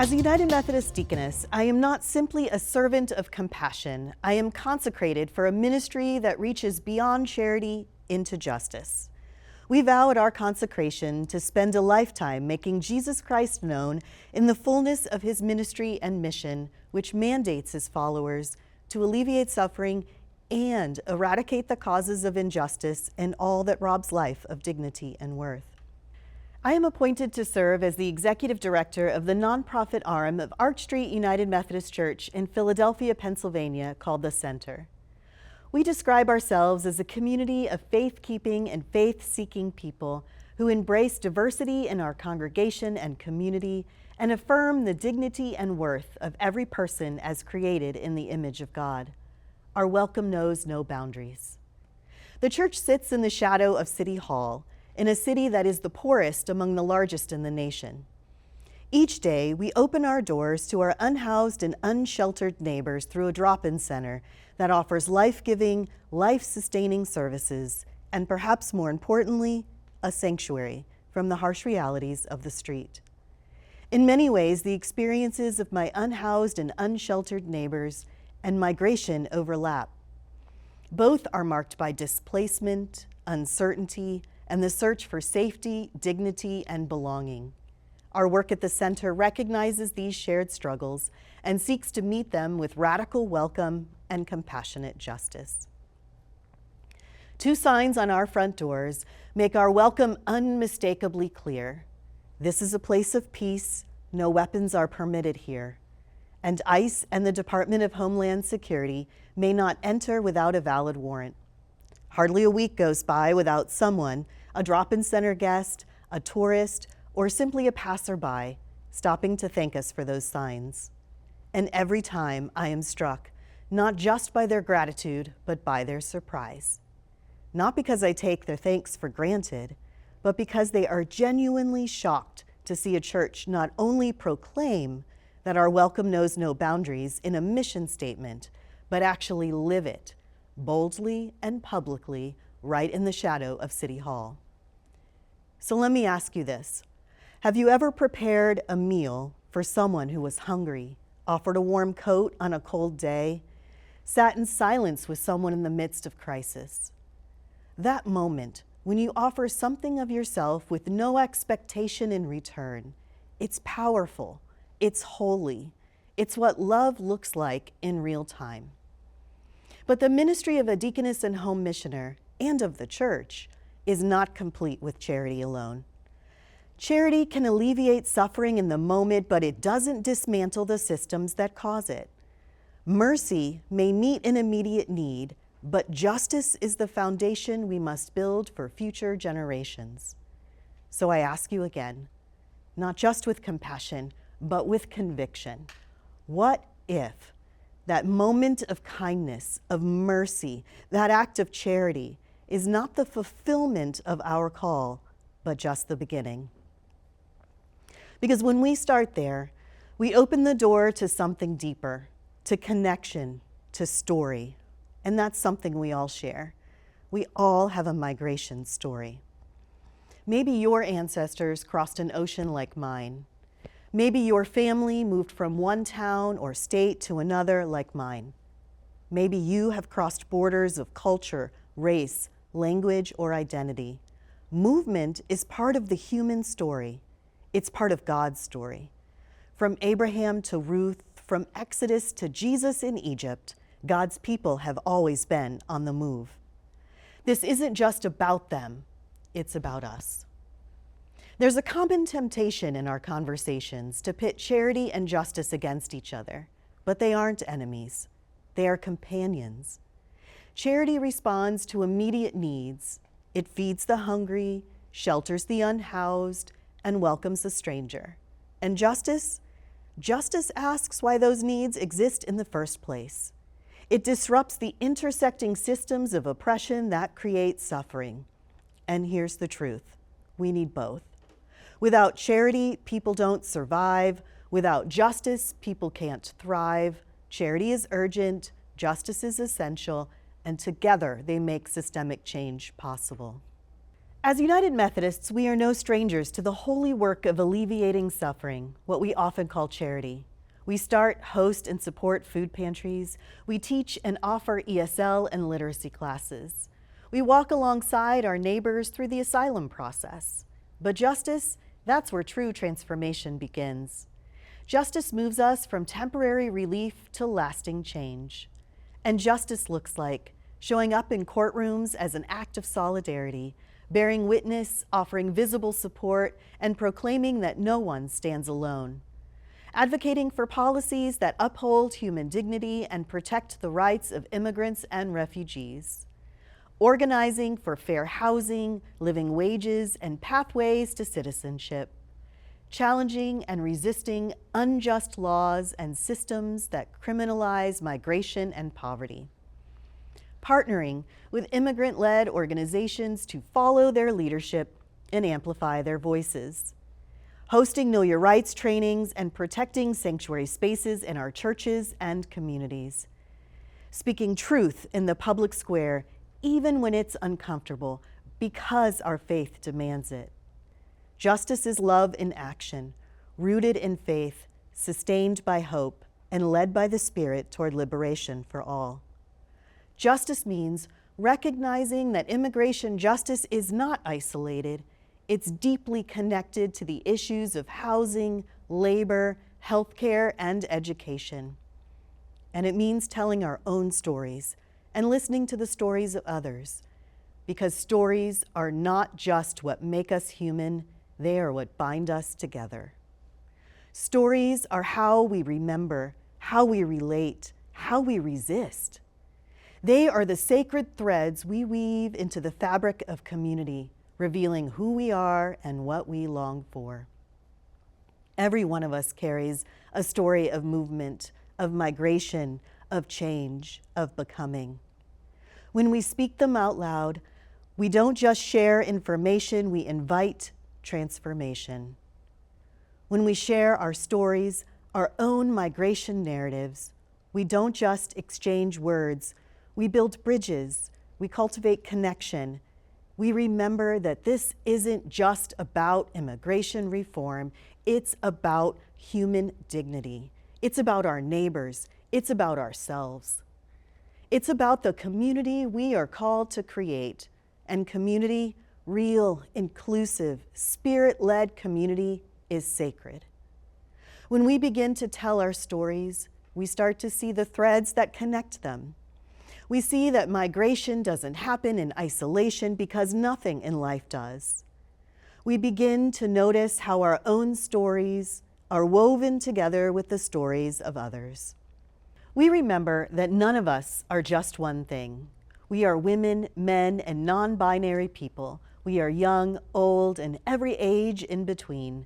As a United Methodist deaconess, I am not simply a servant of compassion. I am consecrated for a ministry that reaches beyond charity into justice. We vow at our consecration to spend a lifetime making Jesus Christ known in the fullness of his ministry and mission, which mandates his followers to alleviate suffering and eradicate the causes of injustice and all that robs life of dignity and worth. I am appointed to serve as the executive director of the nonprofit arm of Arch Street United Methodist Church in Philadelphia, Pennsylvania, called The Center. We describe ourselves as a community of faith-keeping and faith-seeking people who embrace diversity in our congregation and community and affirm the dignity and worth of every person as created in the image of God. Our welcome knows no boundaries. The church sits in the shadow of City Hall, in a city that is the poorest among the largest in the nation. Each day, we open our doors to our unhoused and unsheltered neighbors through a drop-in center that offers life-giving, life-sustaining services, and perhaps more importantly, a sanctuary from the harsh realities of the street. In many ways, the experiences of my unhoused and unsheltered neighbors and migration overlap. Both are marked by displacement, uncertainty, and the search for safety, dignity, and belonging. Our work at the center recognizes these shared struggles and seeks to meet them with radical welcome and compassionate justice. Two signs on our front doors make our welcome unmistakably clear. This is a place of peace. No weapons are permitted here. And ICE and the Department of Homeland Security may not enter without a valid warrant. Hardly a week goes by without someone, a drop-in center guest, a tourist, or simply a passerby, stopping to thank us for those signs. And every time I am struck, not just by their gratitude, but by their surprise. Not because I take their thanks for granted, but because they are genuinely shocked to see a church not only proclaim that our welcome knows no boundaries in a mission statement, but actually live it, boldly and publicly, right in the shadow of City Hall. So let me ask you this. Have you ever prepared a meal for someone who was hungry, offered a warm coat on a cold day, sat in silence with someone in the midst of crisis? That moment, when you offer something of yourself with no expectation in return, it's powerful, it's holy, it's what love looks like in real time. But the ministry of a deaconess and home missioner, and of the church, is not complete with charity alone. Charity can alleviate suffering in the moment, but it doesn't dismantle the systems that cause it. Mercy may meet an immediate need, but justice is the foundation we must build for future generations. So I ask you again, not just with compassion, but with conviction. What if that moment of kindness, of mercy, that act of charity is not the fulfillment of our call, but just the beginning? Because when we start there, we open the door to something deeper, to connection, to story. And that's something we all share. We all have a migration story. Maybe your ancestors crossed an ocean like mine. Maybe your family moved from one town or state to another like mine. Maybe you have crossed borders of culture, race, language, or identity. Movement is part of the human story. It's part of God's story. From Abraham to Ruth, from Exodus to Jesus in Egypt, God's people have always been on the move. This isn't just about them, it's about us. There's a common temptation in our conversations to pit charity and justice against each other, but they aren't enemies. They are companions. Charity responds to immediate needs. It feeds the hungry, shelters the unhoused, and welcomes the stranger. And justice asks why those needs exist in the first place. It disrupts the intersecting systems of oppression that create suffering. And here's the truth. We need both. Without charity, people don't survive. Without justice, people can't thrive. Charity is urgent, justice is essential, and together they make systemic change possible. As United Methodists, we are no strangers to the holy work of alleviating suffering, what we often call charity. We start, host, and support food pantries. We teach and offer ESL and literacy classes. We walk alongside our neighbors through the asylum process. But justice, that's where true transformation begins. Justice moves us from temporary relief to lasting change. And justice looks like showing up in courtrooms as an act of solidarity, bearing witness, offering visible support, and proclaiming that no one stands alone. Advocating for policies that uphold human dignity and protect the rights of immigrants and refugees. Organizing for fair housing, living wages, and pathways to citizenship. Challenging and resisting unjust laws and systems that criminalize migration and poverty. Partnering with immigrant-led organizations to follow their leadership and amplify their voices. Hosting Know Your Rights trainings and protecting sanctuary spaces in our churches and communities. Speaking truth in the public square, even when it's uncomfortable, because our faith demands it. Justice is love in action, rooted in faith, sustained by hope, and led by the Spirit toward liberation for all. Justice means recognizing that immigration justice is not isolated. It's deeply connected to the issues of housing, labor, healthcare, and education. And it means telling our own stories and listening to the stories of others, because stories are not just what make us human, they are what bind us together. Stories are how we remember, how we relate, how we resist. They are the sacred threads we weave into the fabric of community, revealing who we are and what we long for. Every one of us carries a story of movement, of migration, of change, of becoming. When we speak them out loud, we don't just share information, we invite transformation. When we share our stories, our own migration narratives, we don't just exchange words, we build bridges, we cultivate connection. We remember that this isn't just about immigration reform, it's about human dignity. It's about our neighbors, it's about ourselves. It's about the community we are called to create, and community, real, inclusive, Spirit-led community, is sacred. When we begin to tell our stories, we start to see the threads that connect them. We see that migration doesn't happen in isolation because nothing in life does. We begin to notice how our own stories are woven together with the stories of others. We remember that none of us are just one thing. We are women, men, and non-binary people. We are young, old, and every age in between.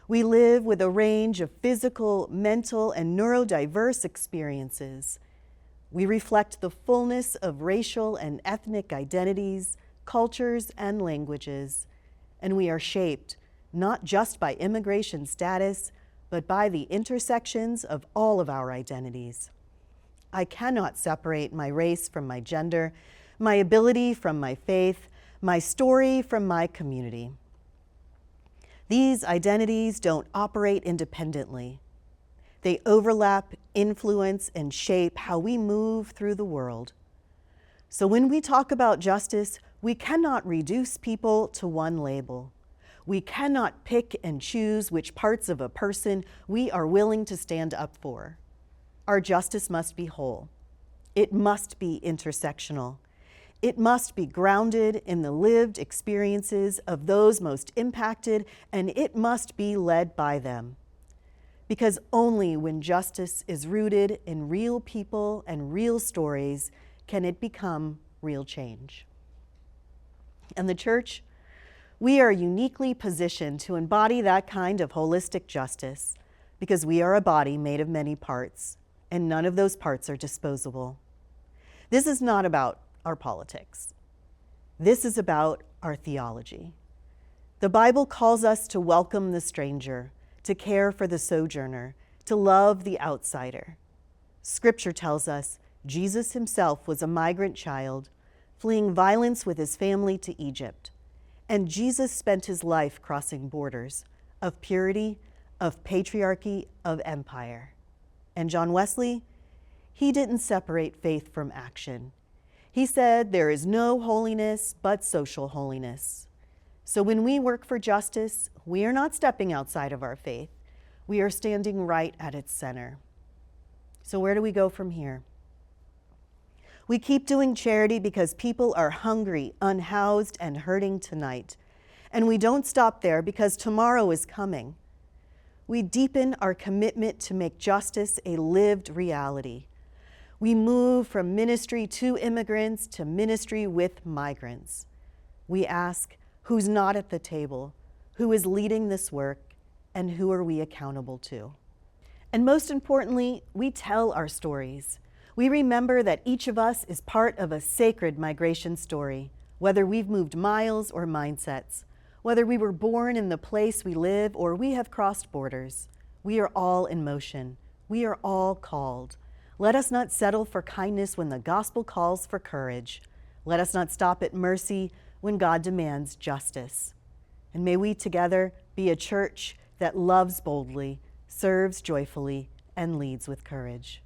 We live with a range of physical, mental, and neurodiverse experiences. We reflect the fullness of racial and ethnic identities, cultures, and languages, and we are shaped not just by immigration status, but by the intersections of all of our identities. I cannot separate my race from my gender, my ability from my faith, my story from my community. These identities don't operate independently. They overlap, influence, and shape how we move through the world. So when we talk about justice, we cannot reduce people to one label. We cannot pick and choose which parts of a person we are willing to stand up for. Our justice must be whole. It must be intersectional. It must be grounded in the lived experiences of those most impacted, and it must be led by them. Because only when justice is rooted in real people and real stories can it become real change. And the church, we are uniquely positioned to embody that kind of holistic justice because we are a body made of many parts, and none of those parts are disposable. This is not about our politics. This is about our theology. The Bible calls us to welcome the stranger, to care for the sojourner, to love the outsider. Scripture tells us Jesus himself was a migrant child, fleeing violence with his family to Egypt. And Jesus spent his life crossing borders of purity, of patriarchy, of empire. And John Wesley, he didn't separate faith from action. He said there is no holiness but social holiness. So when we work for justice, we are not stepping outside of our faith. We are standing right at its center. So where do we go from here? We keep doing charity because people are hungry, unhoused, and hurting tonight. And we don't stop there because tomorrow is coming. We deepen our commitment to make justice a lived reality. We move from ministry to immigrants to ministry with migrants. We ask, who's not at the table? Who is leading this work? And who are we accountable to? And most importantly, we tell our stories. We remember that each of us is part of a sacred migration story, whether we've moved miles or mindsets, whether we were born in the place we live or we have crossed borders. We are all in motion. We are all called. Let us not settle for kindness when the gospel calls for courage. Let us not stop at mercy when God demands justice. And may we together be a church that loves boldly, serves joyfully, and leads with courage.